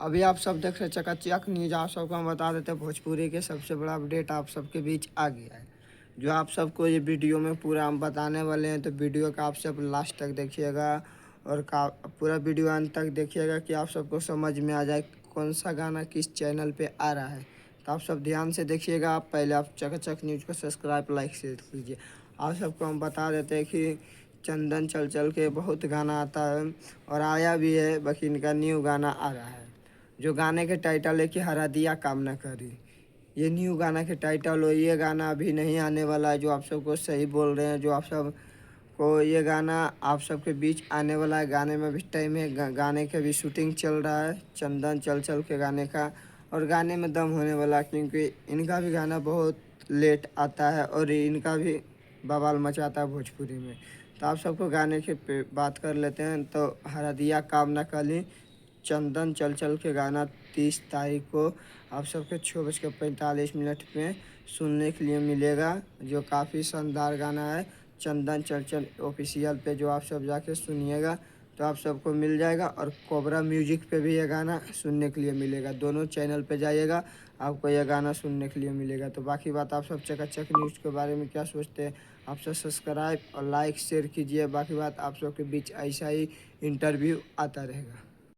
अभी आप सब देख रहे चकाचक न्यूज। आप सबको हम बता देते हैं भोजपुरी के सबसे बड़ा अपडेट आप सबके बीच आ गया है, जो आप सबको ये वीडियो में पूरा हम बताने वाले हैं। तो वीडियो का आप सब लास्ट तक देखिएगा और पूरा वीडियो अंत तक देखिएगा कि आप सबको समझ में आ जाए कौन सा गाना किस चैनल पे आ रहा है। तो आप सब ध्यान से देखिएगा। आप पहले आप चकाचक न्यूज़ को सब्सक्राइब लाइक शेयर कीजिए। आप सबको हम बता देते हैं कि चंदन चल चल के बहुत गाना आता है और आया भी है, बाकी इनका न्यू गाना आ रहा है। जो गाने के टाइटल है कि हरा दिया काम ना करी, ये न्यू गाना के टाइटल हो। ये गाना अभी नहीं आने वाला है, जो आप सबको सही बोल रहे हैं। जो आप सब को ये गाना आप सबके बीच आने वाला है। गाने में भी टाइम है, गाने की भी शूटिंग चल रहा है चंदन चल चल के गाने का, और गाने में दम होने वाला है, क्योंकि इनका भी गाना बहुत लेट आता है और इनका भी बवाल मचाता है भोजपुरी में। तो आप सबको गाने की बात कर लेते हैं। तो हरा दिया काम ना कली चंदन चल चल के गाना 30 तारीख को आप सबके 6:45 में सुनने के लिए मिलेगा, जो काफ़ी शानदार गाना है। चंदन चल चल ऑफिशियल पे जो आप सब जाके सुनिएगा तो आप सबको मिल जाएगा, और कोबरा म्यूजिक पे भी ये गाना सुनने के लिए मिलेगा। दोनों चैनल पे जाइएगा, आपको यह गाना सुनने के लिए मिलेगा। तो बाकी बात आप सब चकाचक न्यूज़ के बारे में क्या सोचते हैं, आप सब सब्सक्राइब और लाइक शेयर कीजिए। बाकी बात आप सबके बीच ऐसा ही इंटरव्यू आता रहेगा।